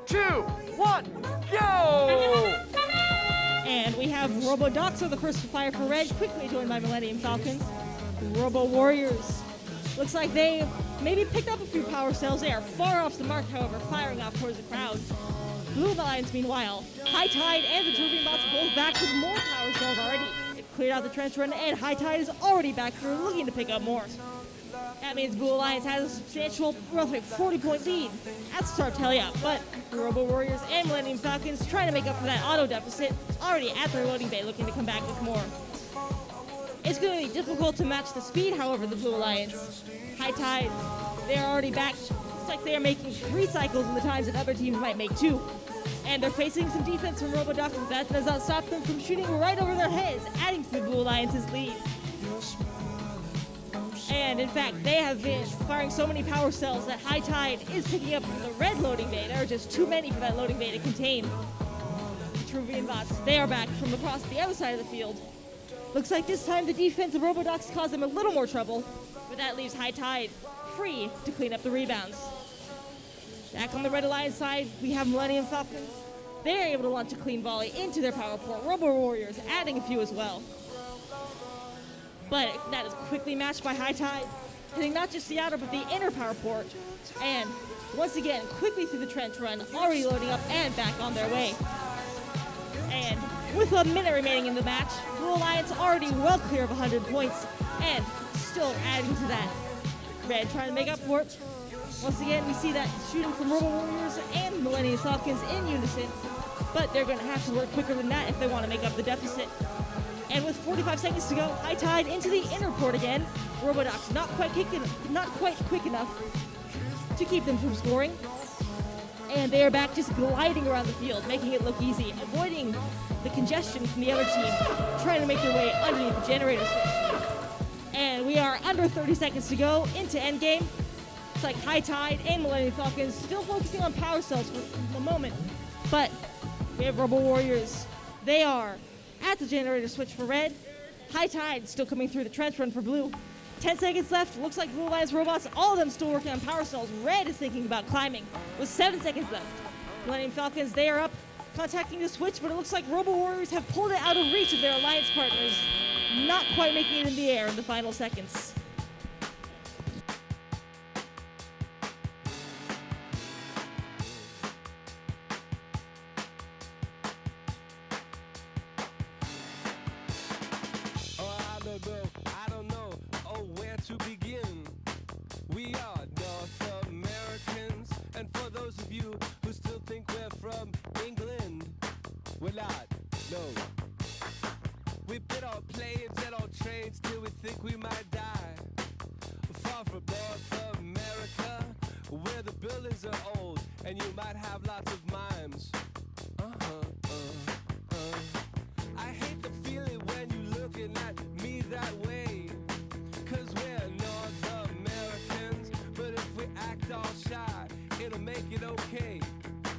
2, 1, go! And we have Robo Doxer, the first to fire for red, quickly joined by Millennium Falcons. Robo Warriors. Looks like they maybe picked up a few power cells. They are far off the mark, however, firing off towards the crowd. Blue Lions, meanwhile, High Tide and the Drooping Bots both back with more power cells already. They've cleared out the trench run, and High Tide is already back through, looking to pick up more. That means Blue Alliance has a substantial, roughly 40-point lead at Startelia, but the Robo Warriors and Millennium Falcons trying to make up for that auto deficit, already at their loading bay, looking to come back with more. It's going to be difficult to match the speed, however, the Blue Alliance. High Tide, they're already back. Looks like they are making 3 cycles in the times that other teams might make 2. And they're facing some defense from Robo Doxer, but that does not stop them from shooting right over their heads, adding to the Blue Alliance's lead. And in fact, they have been firing so many power cells that High Tide is picking up from the red loading bay. There are just too many for that loading bay to contain. The Vitruvian bots, they are back from across the other side of the field. Looks like this time the defense of Robodox caused them a little more trouble, but that leaves High Tide free to clean up the rebounds. Back on the Red Alliance side, we have Millennium Falcons. They are able to launch a clean volley into their power port. Robo Warriors adding a few as well. But that is quickly matched by High Tide, hitting not just the outer but the inner power port. And once again, quickly through the trench run, already loading up and back on their way. And with a minute remaining in the match, Blue Alliance already well clear of 100 points and still adding to that. Red trying to make up for it. Once again, we see that shooting from Robo Warriors and Millennium Falcons in unison, but they're going to have to work quicker than that if they want to make up the deficit. And with 45 seconds to go, High Tide into the inner port again. Robodox not quite quick enough to keep them from scoring. And they are back just gliding around the field, making it look easy, avoiding the congestion from the other team, trying to make their way underneath the generator switch. And we are under 30 seconds to go into endgame. It's like High Tide and Millennium Falcons still focusing on power cells for the moment. But we have Robo Warriors. They are at the generator switch for red. High Tide still coming through the trench run for blue. 10 seconds left. Looks like Blue Alliance robots, all of them still working on power cells. Red is thinking about climbing with 7 seconds left. Millennium Falcons, they are up, contacting the switch, but it looks like Robo Warriors have pulled it out of reach of their alliance partners, not quite making it in the air in the final seconds. I don't know, where to begin. We are North Americans, and for those of you who still think we're from England, we're not, no. We've been on planes and on trains till we think we might die. Far from North America, where the buildings are old, and you might have lots of mimes. I hate the feeling when you're looking at me that way, 'cause we're North Americans, but if we act all shy, it'll make it okay,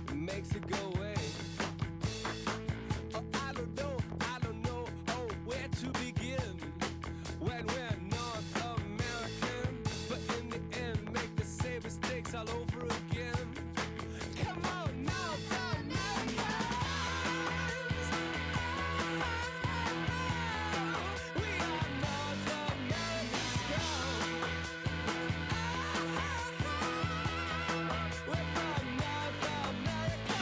it makes it go away. I don't know, where to begin, when we're North American, but in the end, make the same mistakes all over again. Come on, North Americans! We are North American strong. We're from North America.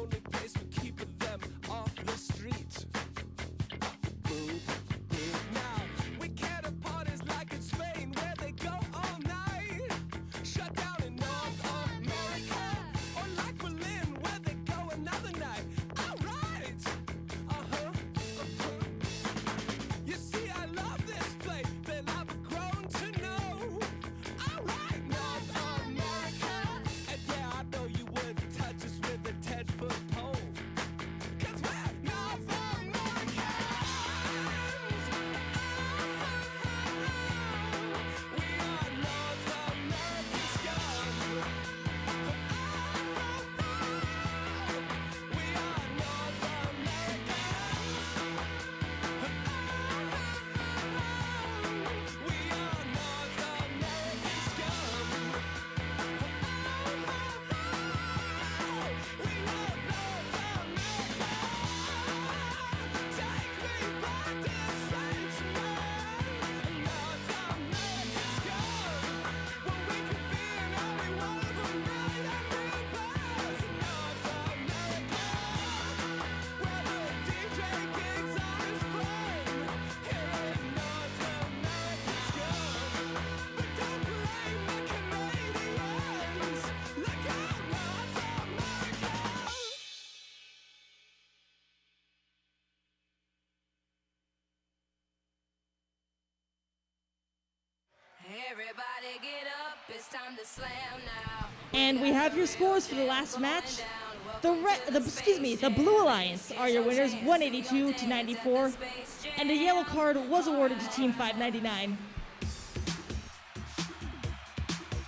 only place for keeping them off the street. Boom, boom. Now, we cater parties like in Spain where they go all night. Shut down in North America. Or like Berlin where they go another night. Alright! You see, I love this place that I've grown to know. Alright, North America. And yeah, I know you wouldn't touch us with a 10-foot pole. 'Cause we're North Americans. We are North American scum. We are North Americans. We are North American scum. We love North America. Take me back to Saints North American scum. Well, we could be in every one of them right every bus. North America. Where the DJ gigs on his phone. Here in North American scum. But don't blame the Canadians. Look out, North America. Everybody get up, it's time to slam now. And we have your scores for the last match. The Blue Alliance are your winners, 182 to 94, and a yellow card was awarded to Team 599.